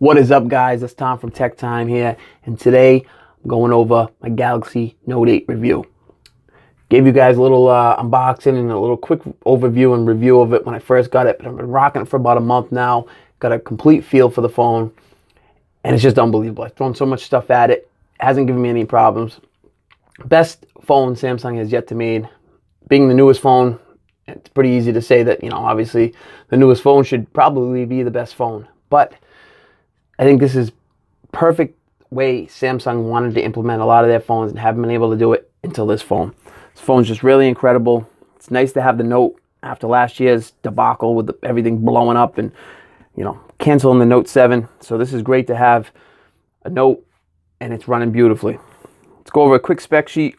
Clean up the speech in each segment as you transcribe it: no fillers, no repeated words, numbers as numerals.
What is up, guys? It's Tom from Tech Time here, and today I'm going over my Galaxy Note 8 review. Gave you guys a little unboxing and a little quick overview and review of it when I first got it, but I've been rocking it for about a month now. Got a complete feel for the phone, and it's just unbelievable. I've thrown so much stuff at it. It hasn't given me any problems. Best phone Samsung has yet to made. Being the newest phone, it's pretty easy to say that, obviously the newest phone should probably be the best phone, but I think this is perfect way Samsung wanted to implement a lot of their phones and haven't been able to do it until this phone. This phone's just really incredible. It's nice to have the Note after last year's debacle with everything blowing up and, canceling the Note 7. So this is great to have a Note and it's running beautifully. Let's go over a quick spec sheet.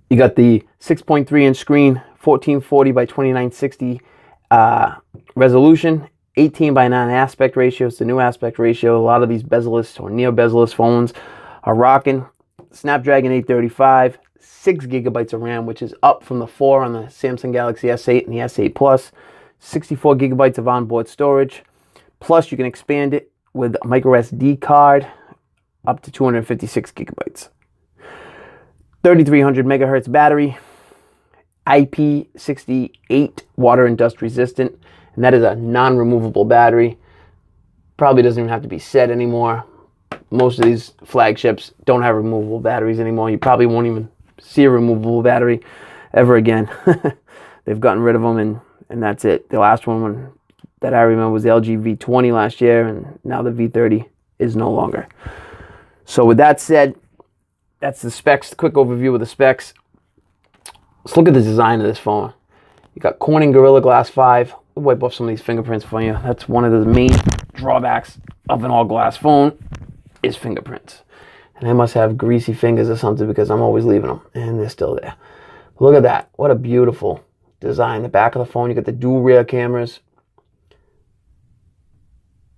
You got the 6.3-inch screen, 1440 by 2960 resolution. 18 by 9 aspect ratio. It's the new aspect ratio. A lot of these bezel-less or near bezel-less phones are rocking. Snapdragon 835, 6 gigabytes of RAM, which is up from the 4 on the Samsung Galaxy S8 and the S8 Plus. 64 gigabytes of onboard storage. Plus, you can expand it with a micro SD card up to 256 gigabytes. 3300 megahertz battery. IP68 water and dust resistant. And that is a non-removable battery. Probably doesn't even have to be said anymore. Most of these flagships don't have removable batteries anymore. You probably won't even see a removable battery ever again. They've gotten rid of them, and that's it. The last one that I remember was the LG V20 last year, and now the V30 is no longer. So with that said, that's the specs, the quick overview of the specs. Let's look at the design of this phone. You got Corning Gorilla Glass 5. I'll wipe off some of these fingerprints for you. That's one of the main drawbacks of an all-glass phone is fingerprints. And I must have greasy fingers or something because I'm always leaving them, and they're still there. Look at that. What a beautiful design. The back of the phone, you got the dual rear cameras.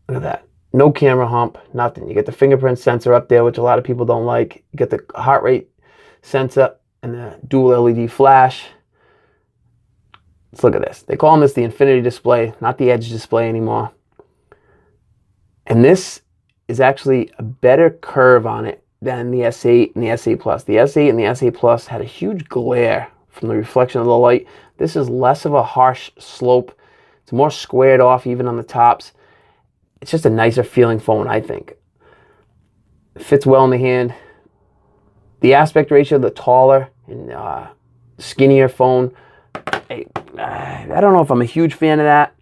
Look at that. No camera hump, nothing. You get the fingerprint sensor up there, which a lot of people don't like. You get the heart rate sensor and the dual LED flash. Let's look at this. They call this the Infinity display, not the Edge display anymore. And this is actually a better curve on it than the S8 and the S8 Plus. The S8 and the S8 Plus had a huge glare from the reflection of the light. This is less of a harsh slope. It's more squared off even on the tops. It's just a nicer feeling phone, I think. It fits well in the hand. The aspect ratio, the taller and skinnier phone, I don't know if I'm a huge fan of that.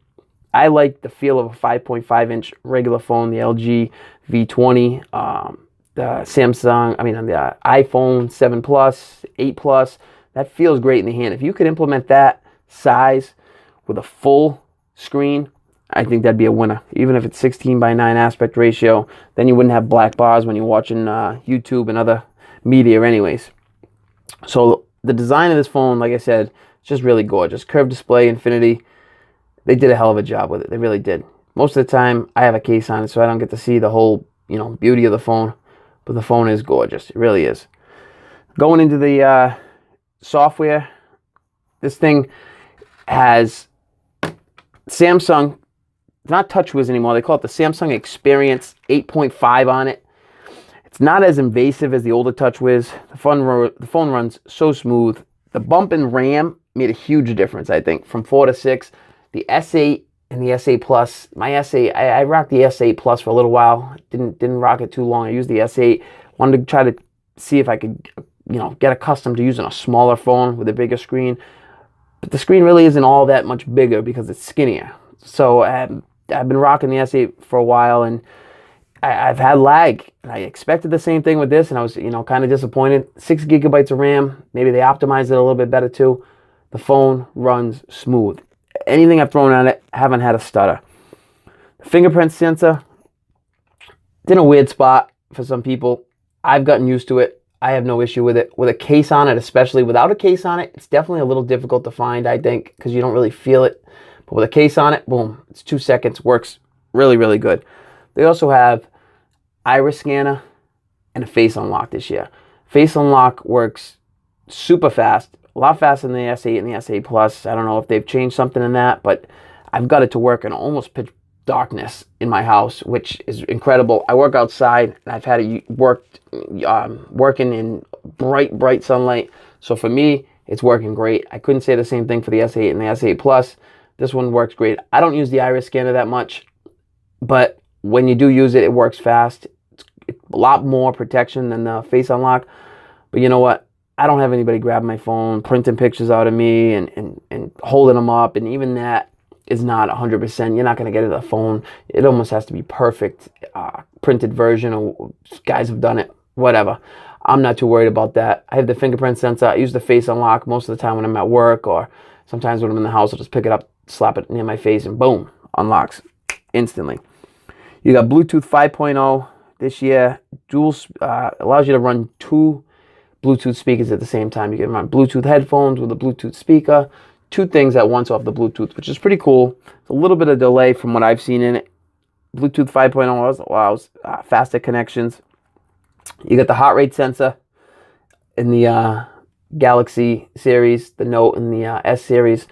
I like the feel of a 5.5-inch regular phone, the LG V20, the iPhone 7 Plus, 8 Plus. That feels great in the hand. If you could implement that size with a full screen, I think that'd be a winner. Even if it's 16 by 9 aspect ratio, then you wouldn't have black bars when you're watching YouTube and other media anyways. So the design of this phone, like I said, it's just really gorgeous. Curved display, Infinity. They did a hell of a job with it. They really did. Most of the time, I have a case on it, so I don't get to see the whole, beauty of the phone. But the phone is gorgeous. It really is. Going into the software, this thing has Samsung. It's not TouchWiz anymore. They call it the Samsung Experience 8.5 on it. It's not as invasive as the older TouchWiz. The phone runs so smooth. The bump in RAM made a huge difference, I think, from 4 to 6. The S8 and the S8 Plus, my S8, I rocked the S8 Plus for a little while. Didn't rock it too long. I used the S8. Wanted to try to see if I could, get accustomed to using a smaller phone with a bigger screen. But the screen really isn't all that much bigger because it's skinnier. So I've been rocking the S8 for a while, and I've had lag. And I expected the same thing with this, and I was, kind of disappointed. 6 gigabytes of RAM. Maybe they optimized it a little bit better too. The phone runs smooth. Anything I've thrown at it, haven't had a stutter. The fingerprint sensor, it's in a weird spot for some people. I've gotten used to it. I have no issue with it. With a case on it, especially without a case on it, it's definitely a little difficult to find, I think, because you don't really feel it. But with a case on it, boom, it's 2 seconds. Works really, really good. They also have iris scanner and a face unlock this year. Face unlock works super fast. A lot faster than the S8 and the S8 Plus. I don't know if they've changed something in that, but I've got it to work in almost pitch darkness in my house, which is incredible. I work outside, and I've had it working in bright sunlight. So for me, it's working great. I couldn't say the same thing for the S8 and the S8 Plus. This one works great. I don't use the iris scanner that much, but when you do use it, it works fast. It's a lot more protection than the Face Unlock. But you know what? I don't have anybody grabbing my phone, printing pictures out of me and holding them up. And even that is not 100%. You're not going to get it on the phone. It almost has to be perfect printed version, or guys have done it, whatever. I'm not too worried about that. I have the fingerprint sensor. I use the Face Unlock most of the time when I'm at work, or sometimes when I'm in the house, I'll just pick it up, slap it near my face, and boom, unlocks instantly. You got Bluetooth 5.0 this year. Allows you to run 2 Bluetooth speakers at the same time. You can run Bluetooth headphones with a Bluetooth speaker. 2 things at once off the Bluetooth, which is pretty cool. It's a little bit of delay from what I've seen in it. Bluetooth 5.0 allows faster connections. You got the heart rate sensor in the Galaxy series, the Note and the S series.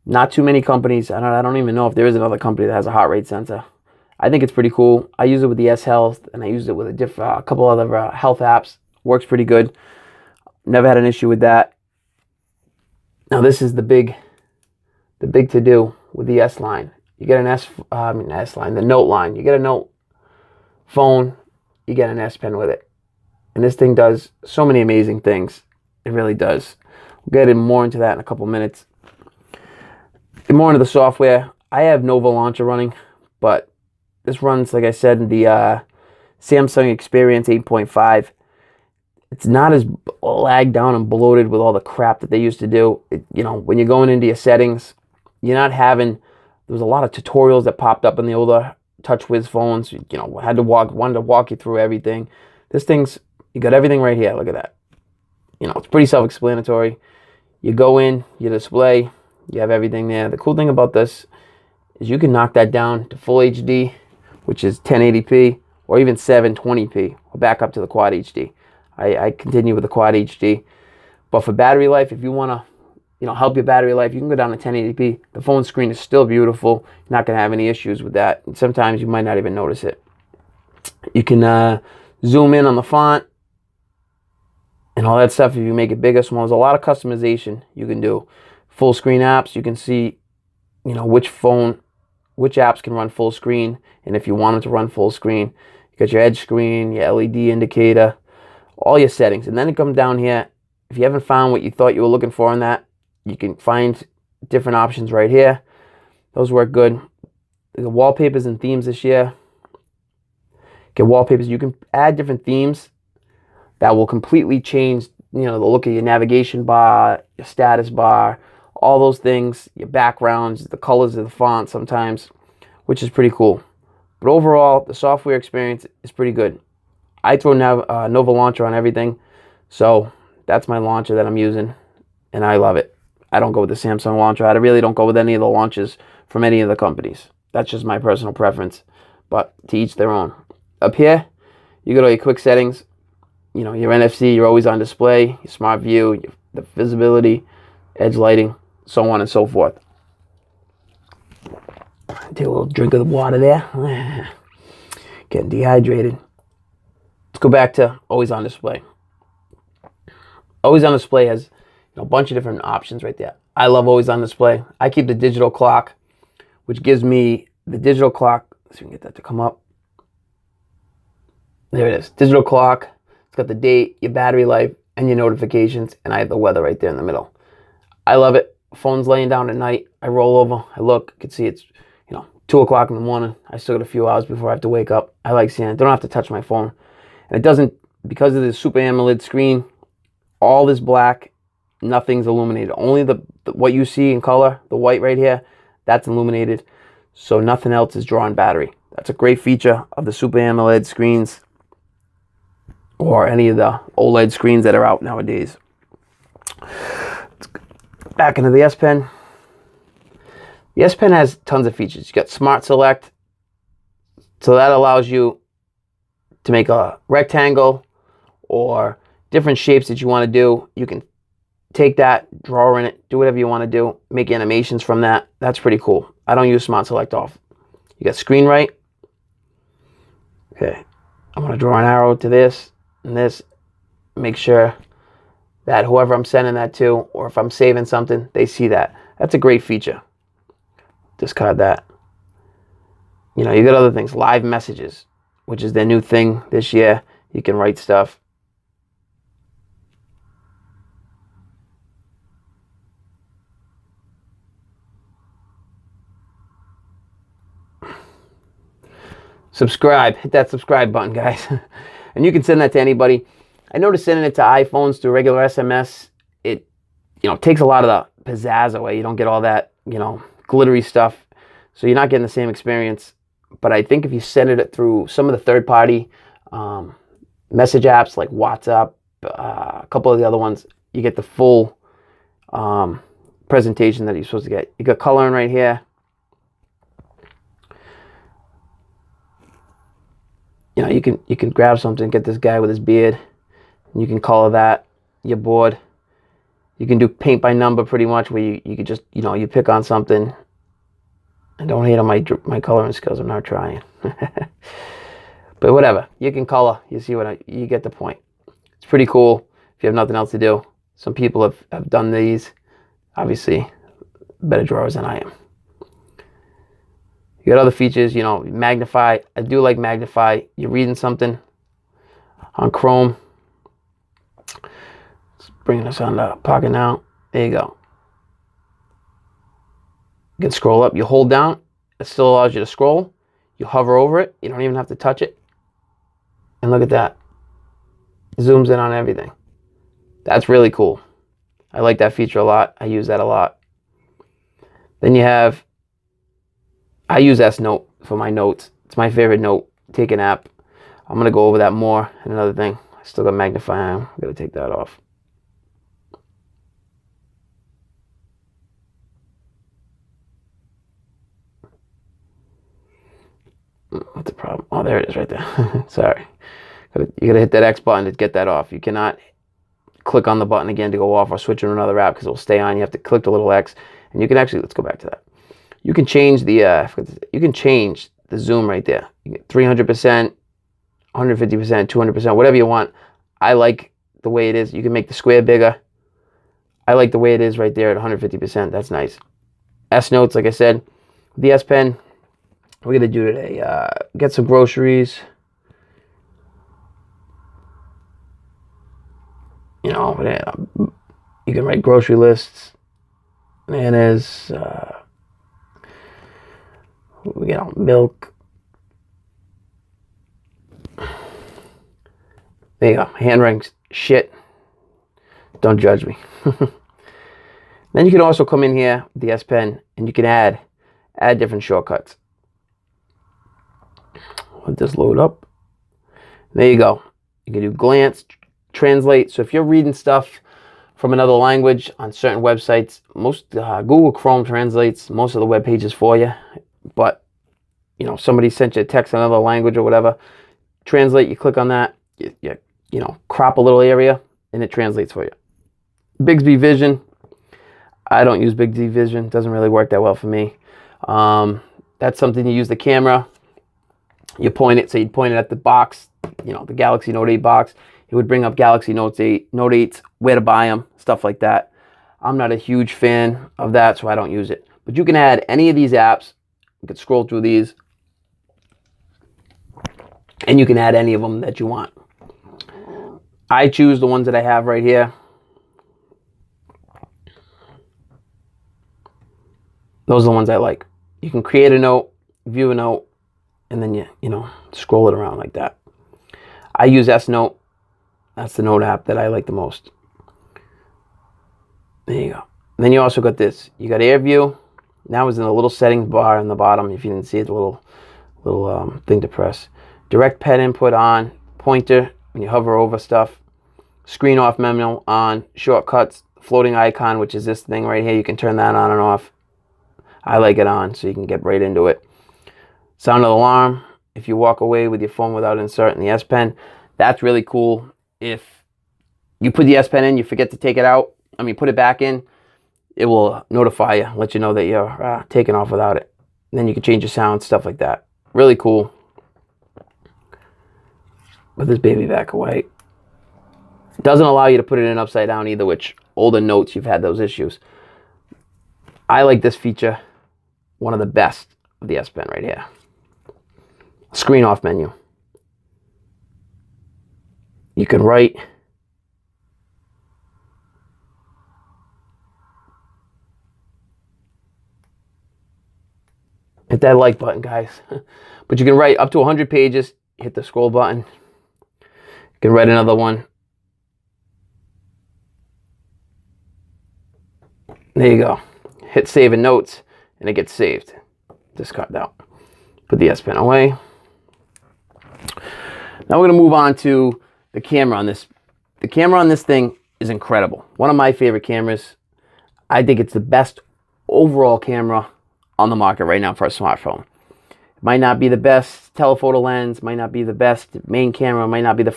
Not too many companies. I don't even know if there is another company that has a heart rate sensor. I think it's pretty cool. I use it with the S Health, and I use it with a couple other health apps. Works pretty good. Never had an issue with that. Now this is the big to do with the S line. You get an S line, the Note line. You get a Note phone, you get an S Pen with it. And this thing does so many amazing things. It really does. We'll get more into that in a couple minutes. Get more into the software. I have Nova Launcher running, but this runs, like I said, the Samsung Experience 8.5. It's not as lagged down and bloated with all the crap that they used to do. When you're going into your settings, you're not having. There was a lot of tutorials that popped up in the older TouchWiz phones. Wanted to walk you through everything. This thing's, you got everything right here. Look at that. It's pretty self-explanatory. You go in, your display, you have everything there. The cool thing about this is you can knock that down to full HD, which is 1080p, or even 720p, or back up to the Quad HD. I continue with the Quad HD. But for battery life, if you want to help your battery life, you can go down to 1080p. The phone screen is still beautiful. You're not going to have any issues with that. And sometimes you might not even notice it. You can zoom in on the font and all that stuff if you make it bigger, small. There's a lot of customization you can do. Full screen apps, you can see which apps can run full screen, and if you want them to run full screen. You got your edge screen, your LED indicator, all your settings. And then it comes down here. If you haven't found what you thought you were looking for in that, you can find different options right here. Those work good. The wallpapers and themes this year. Get wallpapers. You can add different themes that will completely change, the look of your navigation bar, your status bar, all those things, your backgrounds, the colors of the font sometimes, which is pretty cool. But overall, the software experience is pretty good. I throw Nova Launcher on everything, so that's my launcher that I'm using, and I love it. I don't go with the Samsung launcher. I really don't go with any of the launches from any of the companies. That's just my personal preference, but to each their own. Up here, you go to your quick settings. Your NFC, your always on display, your smart view, the visibility, edge lighting, so on and so forth. Take a little drink of the water there. Getting dehydrated. Let's go back to always on display. Always on display has a bunch of different options right there. I love always on display. I keep the digital clock, which gives me the digital clock. Let's see if we can get that to come up. There it is. Digital clock. It's got the date, your battery life, and your notifications, and I have the weather right there in the middle. I love it. Phone's laying down at night. I roll over. I look. I can see it's 2 o'clock in the morning. I still got a few hours before I have to wake up. I like seeing it. Don't have to touch my phone. And it doesn't, because of the Super AMOLED screen, all this black, nothing's illuminated. Only the what you see in color, the white right here, that's illuminated. So nothing else is drawing battery. That's a great feature of the Super AMOLED screens or any of the OLED screens that are out nowadays. Back into the S Pen. The S Pen has tons of features. You got Smart Select, so that allows you to make a rectangle or different shapes that you want to do. You can take that, draw in it, do whatever you want to do, make animations from that. That's pretty cool. I don't use Smart Select off. You got screen write. Okay, I'm going to draw an arrow to this and this. Make sure that whoever I'm sending that to, or if I'm saving something, they see that. That's a great feature. Discard that. You know, you got other things. Live messages, which is their new thing this year. You can write stuff. Subscribe. Hit that subscribe button, guys. And you can send that to anybody. I noticed sending it to iPhones through regular SMS, it, you know, takes a lot of the pizzazz away. You don't get all that, you know, glittery stuff. So you're not getting the same experience. But I think if you send it through some of the third-party message apps like WhatsApp, a couple of the other ones, you get the full presentation that you're supposed to get. You got coloring right here. You know, you can grab something, get this guy with his beard, and you can color that. You're bored. You can do paint by number pretty much, where you could just, you know, you pick on something. And don't hate on my coloring skills. I'm not trying. But whatever. You can color. You see you get the point. It's pretty cool if you have nothing else to do. Some people have done these. Obviously, better drawers than I am. You got other features, you know, magnify. I do like magnify. You're reading something on Chrome. Let's bring this on the pocket now. There you go. You can scroll up. You hold down. It still allows you to scroll. You hover over it. You don't even have to touch it. And look at that. It zooms in on everything. That's really cool. I like that feature a lot. I use that a lot. Then you have, I use S-Note for my notes. It's my favorite note-taking app. I'm going to go over that more in another thing. I still got magnifying. I'm going to take that off. What's the problem? Oh, there it is right there. Sorry. You got to hit that X button to get that off. You cannot click on the button again to go off or switch to another app because it will stay on. You have to click the little X. And you can actually, let's go back to that. You can change the zoom right there. You get 300%, 150%, 200%, whatever you want. I like the way it is. You can make the square bigger. I like the way it is right there at 150%. That's nice. S Notes, like I said. The S Pen, we're going to do today. Get some groceries. You know, you can write grocery lists. Bananas, you know, milk. There you go. Hand rings. Shit. Don't judge me. Then you can also come in here with the S Pen and you can add different shortcuts. Let this load up. There you go. You can do glance, translate. So if you're reading stuff from another language on certain websites, most Google Chrome translates most of the web pages for you. But you know, somebody sent you a text in another language or whatever, translate. You click on that, you know, crop a little area, and it translates for you. Bixby Vision. I don't use Bixby Vision. It doesn't really work that well for me. That's something you use the camera. You point it, so you'd point it at the box, you know, the Galaxy Note 8 box. It would bring up Galaxy Note 8s, where to buy them, stuff like that. I'm not a huge fan of that, so I don't use it. But you can add any of these apps. You can scroll through these, and you can add any of them that you want. I choose the ones that I have right here. Those are the ones I like. You can create a note, view a note, and then you know, scroll it around like that. I use S-Note. That's the note app that I like the most. There you go. And then you also got this. You got Air View. Now it's in the little setting bar on the bottom. If you didn't see it, the little thing to press. Direct pen input on. Pointer when you hover over stuff. Screen off menu on. Shortcuts. Floating icon, which is this thing right here. You can turn that on and off. I like it on, so you can get right into it. Sound of the alarm. If you walk away with your phone without inserting the S Pen, that's really cool. If you put the S Pen in, you forget to take it out, put it back in, it will notify you, let you know that you're taking off without it. And then you can change your sound, stuff like that. Really cool. Put this baby back away. It doesn't allow you to put it in upside down either, which older notes, you've had those issues. I like this feature. One of the best of the S Pen right here. Screen off menu. You can write. Hit that like button, guys. But you can write up to 100 pages. Hit the scroll button. You can write another one. There you go. Hit save in notes, and it gets saved. Discard out. Put the S Pen away. Now we're going to move on to the camera on this. The camera on this thing is incredible. One of my favorite cameras. I think it's the best overall camera on the market right now for a smartphone. It might not be the best telephoto lens, might not be the best main camera, might not be the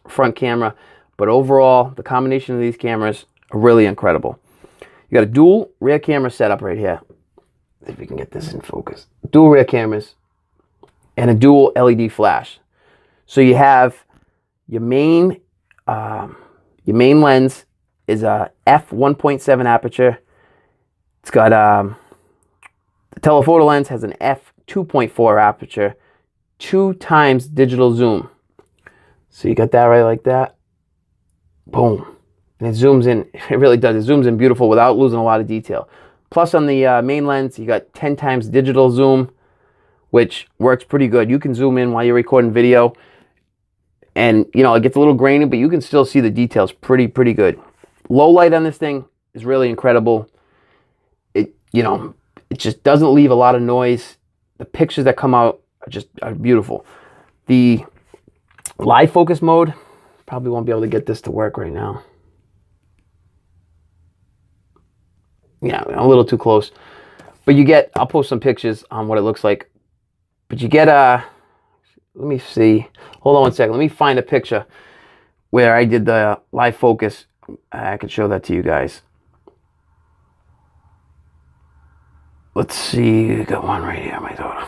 front camera, but overall, the combination of these cameras are really incredible. You got a dual rear camera setup right here. See if we can get this in focus. Dual rear cameras and a dual LED flash. So you have your main lens is a f1.7 aperture. It's got the telephoto lens has an f2.4 aperture, 2 times digital zoom. So you got that right like that. Boom. And it zooms in. It really does. It zooms in beautiful without losing a lot of detail. Plus on the main lens, you got 10 times digital zoom, which works pretty good. You can zoom in while you're recording video. And, you know, it gets a little grainy, but you can still see the details pretty good. Low light on this thing is really incredible. It just doesn't leave a lot of noise. The pictures that come out are beautiful. The live focus mode, probably won't be able to get this to work right now. Yeah, a little too close. But you get, I'll post some pictures on what it looks like. But you get let me see. Hold on one second. Let me find a picture where I did the live focus. I can show that to you guys. Let's see. I got one right here, my daughter.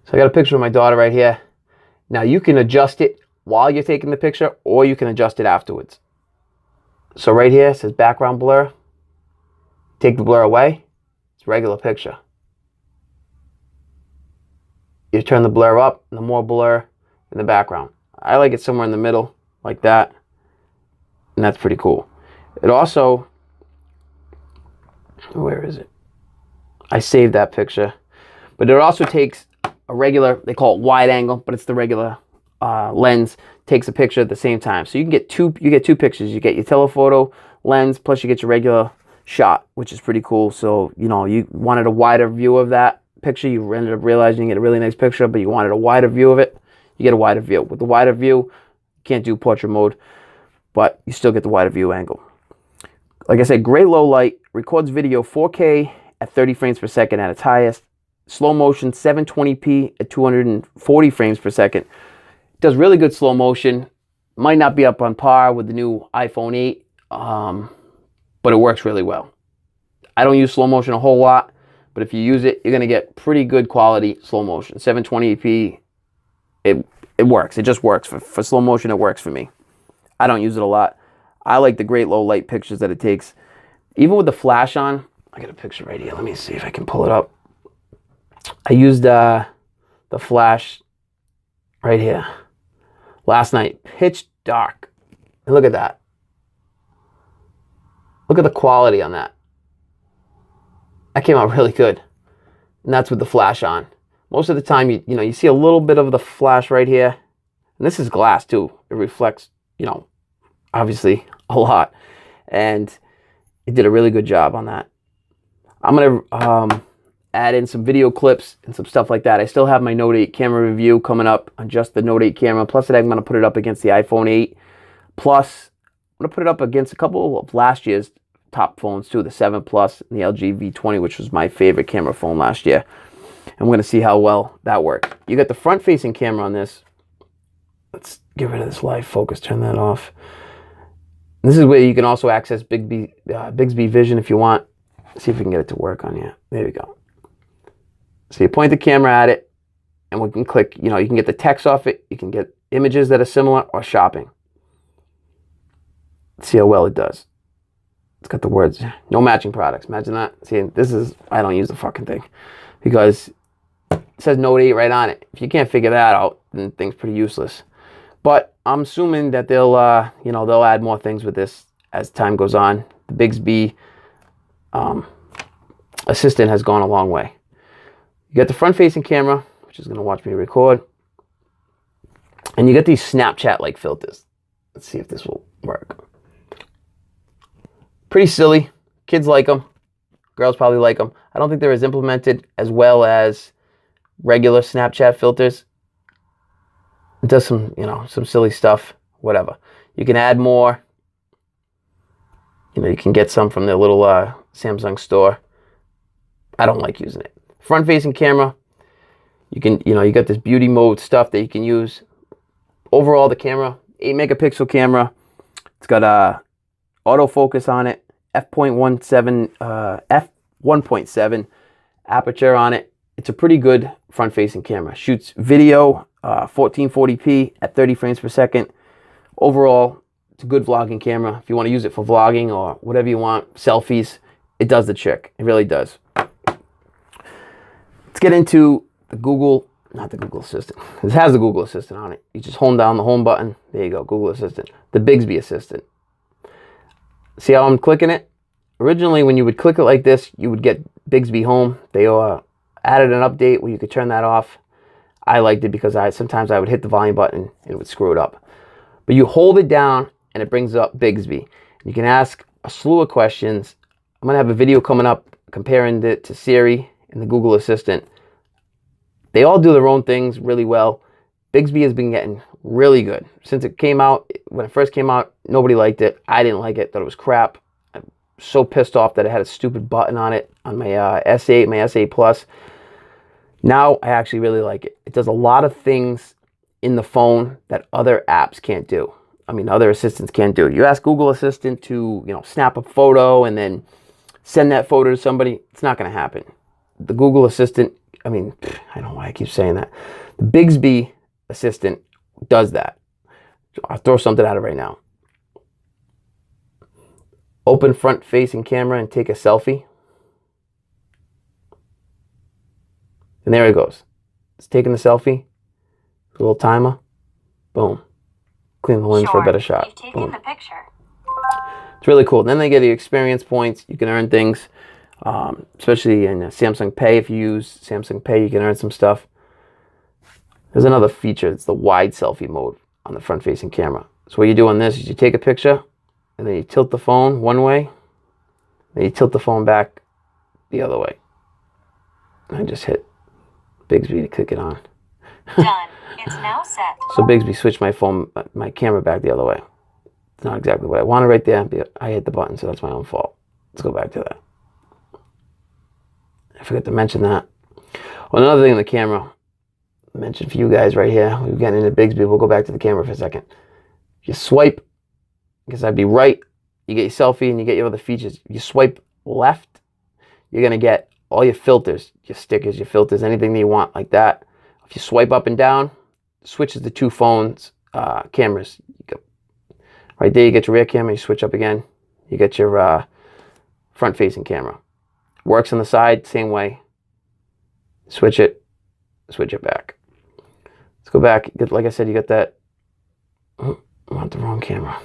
So I got a picture of my daughter right here. Now you can adjust it while you're taking the picture, or you can adjust it afterwards. So right here it says background blur. Take the blur away. It's a regular picture. You turn the blur up, and the more blur in the background. I like it somewhere in the middle, like that. And that's pretty cool. It also, where is it? I saved that picture. But it also takes a regular, they call it wide angle, but it's the regular lens, takes a picture at the same time. So you get two pictures. You get your telephoto lens, plus you get your regular shot, which is pretty cool. So, you know, you wanted a wider view of that picture. You ended up realizing you get a really nice picture, but you wanted a wider view of it. You get a wider view. With the wider view, you can't do portrait mode, but you still get the wider view angle. Like I said, great low light, records video 4K at 30 frames per second at its highest. Slow motion 720p at 240 frames per second. Does really good slow motion. Might not be up on par with the new iPhone 8, but it works really well. I don't use slow motion a whole lot, but if you use it, you're going to get pretty good quality slow motion. 720p, it works. It just works. For slow motion, it works for me. I don't use it a lot. I like the great low light pictures that it takes. Even with the flash on, I got a picture right here. Let me see if I can pull it up. I used the flash right here last night. Pitch dark. And look at that. Look at the quality on that. That came out really good. And that's with the flash on. Most of the time, you see a little bit of the flash right here. And this is glass too. It reflects, obviously a lot. And it did a really good job on that. I'm going to add in some video clips and some stuff like that. I still have my Note 8 camera review coming up on just the Note 8 camera. Plus, I'm going to put it up against the iPhone 8. Plus, I'm going to put it up against a couple of last year's top phones too, the 7 Plus and the LG V20, which was my favorite camera phone last year. And we're going to see how well that worked. You got the front-facing camera on this. Let's get rid of this live focus, turn that off. And this is where you can also access Bixby Vision if you want. See if we can get it to work on you. There we go. So you point the camera at it, and we can click, you can get the text off it, you can get images that are similar, or shopping. Let's see how well it does. It's got the words, no matching products. Imagine that. See, I don't use the fucking thing because it says Note 8 right on it. If you can't figure that out, then the thing's pretty useless. But I'm assuming that they'll add more things with this as time goes on. The Bixby Assistant has gone a long way. You got the front-facing camera, which is going to watch me record. And you get these Snapchat-like filters. Let's see if this will work. Pretty silly. Kids like them. Girls probably like them. I don't think they're as implemented as well as regular Snapchat filters. It does some silly stuff. Whatever. You can add more. You can get some from their little Samsung store. I don't like using it. Front-facing camera. You got this beauty mode stuff that you can use. Overall, the camera, 8-megapixel camera. It's got autofocus on it, f1.7 aperture on it. It's a pretty good front-facing camera. Shoots video 1440p at 30 frames per second. Overall, it's a good vlogging camera. If you want to use it for vlogging or whatever you want, selfies, it does the trick. It really does. Let's get into the not the Google Assistant. This has the Google Assistant on it. You just hold down the home button. There you go, Google Assistant. The Bixby Assistant. See how I'm clicking it? Originally, when you would click it like this, you would get Bixby Home. They added an update where you could turn that off. I liked it because sometimes I would hit the volume button and it would screw it up. But you hold it down and it brings up Bixby. You can ask a slew of questions. I'm going to have a video coming up comparing it to Siri and the Google Assistant. They all do their own things really well. Bixby has been getting really good. Since it came out, when it first came out, nobody liked it. I didn't like it, thought it was crap. I'm so pissed off that it had a stupid button on it on my S8, my S8 Plus. Now I actually really like it. It does a lot of things in the phone that other apps can't do. Other assistants can't do. You ask Google Assistant to, snap a photo and then send that photo to somebody, it's not going to happen. The Google Assistant, I don't know why I keep saying that. The Bixby Assistant does that. So I'll throw something at it right now. Open front-facing camera and take a selfie. And there it goes. It's taking the selfie. A little timer. Boom. Clean the lens for a better shot. You've taken the picture. It's really cool. Then they get the experience points. You can earn things. Especially in Samsung Pay. If you use Samsung Pay, you can earn some stuff. There's another feature. It's the wide selfie mode on the front-facing camera. So what you do on this is you take a picture, and then you tilt the phone one way, then you tilt the phone back the other way. And I just hit Bixby to click it on. Done. It's now set. So Bixby switched my camera back the other way. It's not exactly what I wanted right there, but I hit the button, so that's my own fault. Let's go back to that. I forgot to mention that. Well, another thing on the camera, I mentioned for you guys right here, we're getting into Bixby, we'll go back to the camera for a second. You swipe, because I'd be right, you get your selfie and you get your other features. You swipe left, you're going to get all your filters, your stickers, your filters, anything that you want like that. If you swipe up and down, switches the two phones, cameras. Right there, you get your rear camera, you switch up again, you get your front-facing camera. Works on the side, same way. Switch it back. Let's go back. Like I said, you got that. Oh, I want the wrong camera.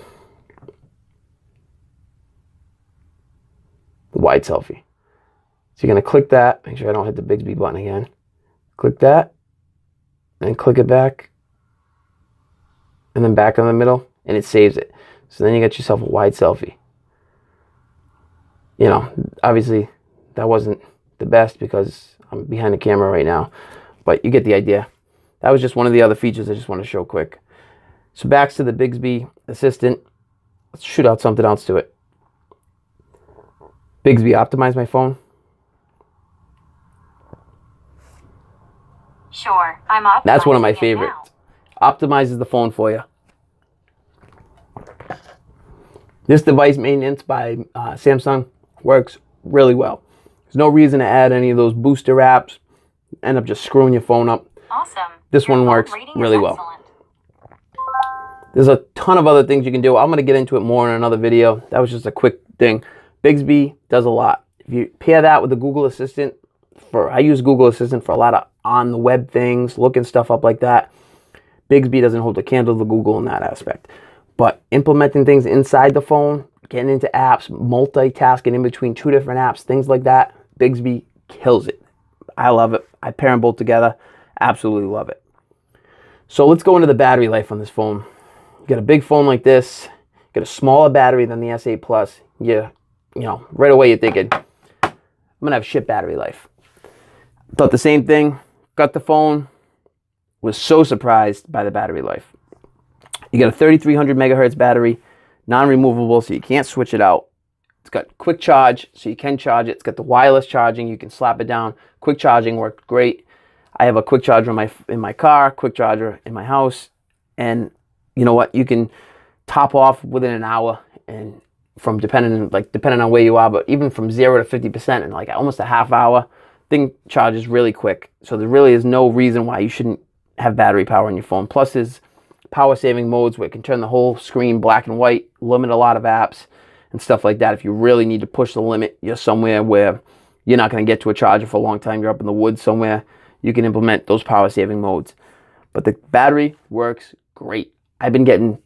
The wide selfie. So you're going to click that. Make sure I don't hit the Bixby button again. Click that. And click it back. And then back in the middle. And it saves it. So then you got yourself a wide selfie. Obviously, that wasn't the best because I'm behind the camera right now. But you get the idea. That was just one of the other features I just want to show quick. So back to the Bixby Assistant. Let's shoot out something else to it. Bixby optimize my phone. Sure, I'm optimizing. That's one of my favorites. Optimizes the phone for you. This device maintenance by Samsung works really well. There's no reason to add any of those booster apps. end up just screwing your phone up. Awesome. This one works really well. There's a ton of other things you can do. I'm going to get into it more in another video. That was just a quick thing. Bixby does a lot. If you pair that with the Google Assistant, I use Google Assistant for a lot of on the web things, looking stuff up like that. Bixby doesn't hold a candle to Google in that aspect. But implementing things inside the phone, getting into apps, multitasking in between 2 different apps, things like that, Bixby kills it. I love it. I pair them both together. Absolutely love it. So let's go into the battery life on this phone. You got a big phone like this, you got a smaller battery than the S8 Plus. You know, right away you're thinking, I'm gonna have shit battery life. Thought the same thing. Got the phone, was so surprised by the battery life. You got a 3300 megahertz battery, non-removable, so you can't switch it out. It's got quick charge, so you can charge it. It's got the wireless charging, you can slap it down. Quick charging worked great. I have a quick charger in my car, quick charger in my house, and you know what? You can top off within an hour, and from depending on where you are, but even from 0 to 50% in like almost a half hour, thing charges really quick. So there really is no reason why you shouldn't have battery power on your phone. Plus, there's power saving modes where it can turn the whole screen black and white, limit a lot of apps and stuff like that. If you really need to push the limit, you're somewhere where you're not going to get to a charger for a long time, you're up in the woods somewhere, you can implement those power saving modes. But the battery works great. I've been getting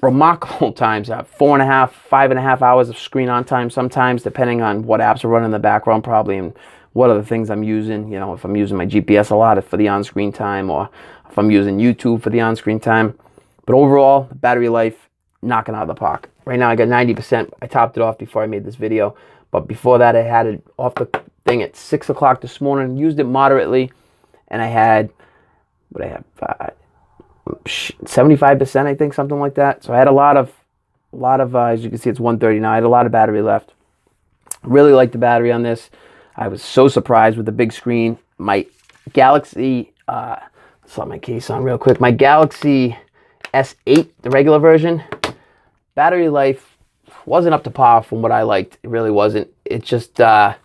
remarkable times, 4.5, 5.5 hours of screen on time sometimes, depending on what apps are running in the background probably, and what other things I'm using. You know, if I'm using my GPS a lot for the on-screen time, or if I'm using YouTube for the on-screen time. But overall, the battery life, knocking out of the park. Right now I got 90%. I topped it off before I made this video. But before that, I had it off the thing at 6 o'clock this morning, used it moderately, and I had, 75%, I think, something like that. So I had a lot of, as you can see, it's 139. I had a lot of battery left. Really like the battery on this. I was so surprised with the big screen. My Galaxy, let's let my case on real quick. My Galaxy S8, the regular version, battery life wasn't up to par from what I liked. It really wasn't. It just didn't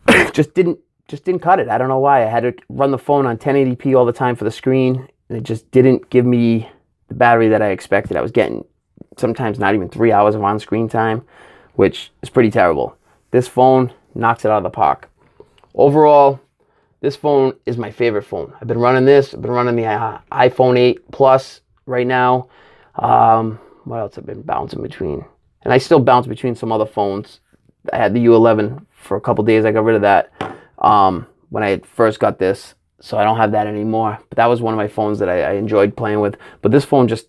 cut it. I don't know why. I had to run the phone on 1080p all the time for the screen, and it just didn't give me the battery that I expected. I was getting sometimes not even 3 hours of on-screen time, which is pretty terrible. This phone knocks it out of the park. Overall, this phone is my favorite phone. I've been running this. I've been running the iPhone 8 Plus right now. What else I've been bouncing between? And I still bounce between some other phones. I had the U11 for a couple days. I got rid of that when I first got this, so I don't have that anymore. But that was one of my phones that I enjoyed playing with. But this phone just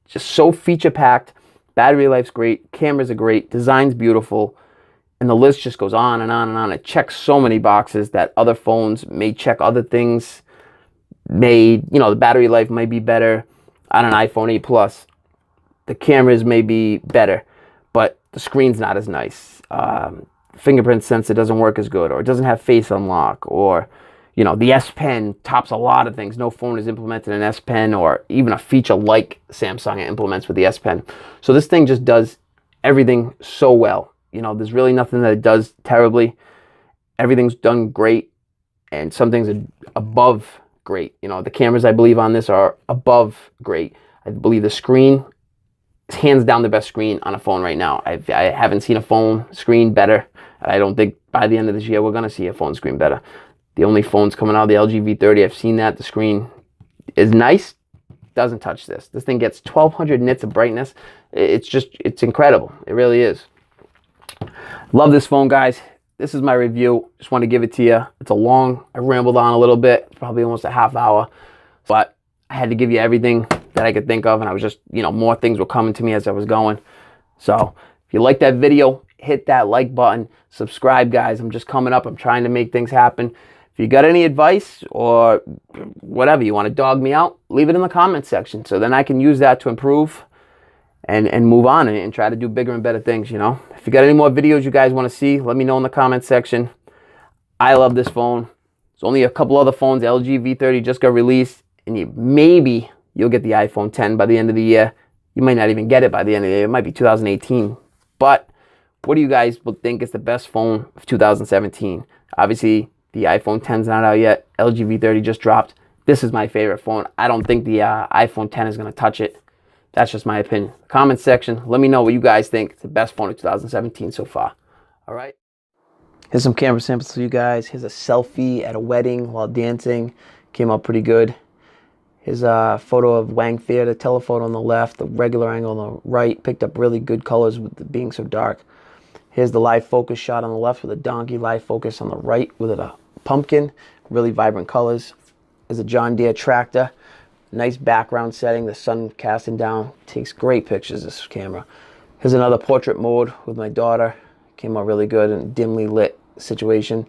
so feature-packed. Battery life's great. Cameras are great. Design's beautiful. And the list just goes on and on and on. It checks so many boxes that other phones may check other things. The battery life might be better on an iPhone 8 Plus. The cameras may be better, but the screen's not as nice. Fingerprint sensor doesn't work as good, or it doesn't have face unlock, or the S Pen tops a lot of things. No phone has implemented an S Pen, or even a feature like Samsung implements with the S Pen. So this thing just does everything so well. There's really nothing that it does terribly. Everything's done great, and some things are above great. The cameras, I believe, on this are above great. I believe the screen is hands down the best screen on a phone right now. I haven't seen a phone screen better. I don't think by the end of this year we're going to see a phone screen better. The only phones coming out, the LG V30, I've seen that. The screen is nice. Doesn't touch this. This thing gets 1200 nits of brightness. It's incredible. It really is. Love this phone, guys. This is my review. Just want to give it to you. I rambled on a little bit, probably almost a half hour, but I had to give you everything that I could think of, and I was just, more things were coming to me as I was going. So if you like that video, hit that like button. Subscribe, guys. I'm just coming up. I'm trying to make things happen. If you got any advice or whatever, you want to dog me out, leave it in the comment section, so then I can use that to improve and move on and try to do bigger and better things. If you got any more videos you guys want to see, let me know in the comment section. I love this phone. There's only a couple other phones. LG V30 just got released, and maybe you'll get the iPhone 10 by the end of the year. You might not even get it by the end of the year. It might be 2018. But what do you guys think is the best phone of 2017? Obviously, The iPhone 10's not out yet. LG V30 just dropped. This is my favorite phone. I don't think the iPhone 10 is going to touch it. That's just my opinion. Comment section. Let me know what you guys think. It's the best phone of 2017 so far. All right. Here's some camera samples for you guys. Here's a selfie at a wedding while dancing. Came out pretty good. Here's a photo of Wang Theater. Telephoto on the left. The regular angle on the right. Picked up really good colors with it being so dark. Here's the live focus shot on the left with a donkey. Live focus on the right with a pumpkin. Really vibrant colors. There's a John Deere tractor. Nice background setting. The sun casting down. Takes great pictures, this camera. Here's another portrait mode with my daughter. Came out really good in a dimly lit situation.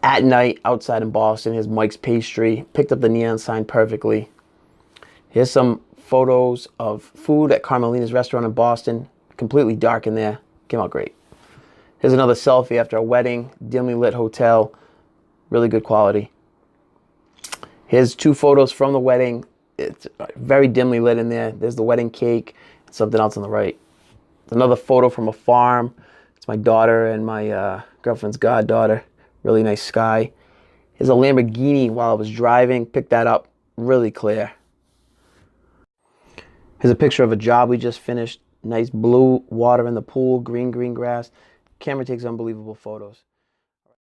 At night, outside in Boston, here's Mike's Pastry. Picked up the neon sign perfectly. Here's some photos of food at Carmelina's restaurant in Boston. Completely dark in there. Came out great. Here's another selfie after a wedding. Dimly lit hotel. Really good quality. Here's two photos from the wedding. It's very dimly lit in there. There's the wedding cake and something else on the right. Another photo from a farm. It's my daughter and my girlfriend's goddaughter. Really nice sky. Here's a Lamborghini while I was driving. Picked that up. Really clear. Here's a picture of a job we just finished. Nice blue water in the pool. Green grass. Camera takes unbelievable photos.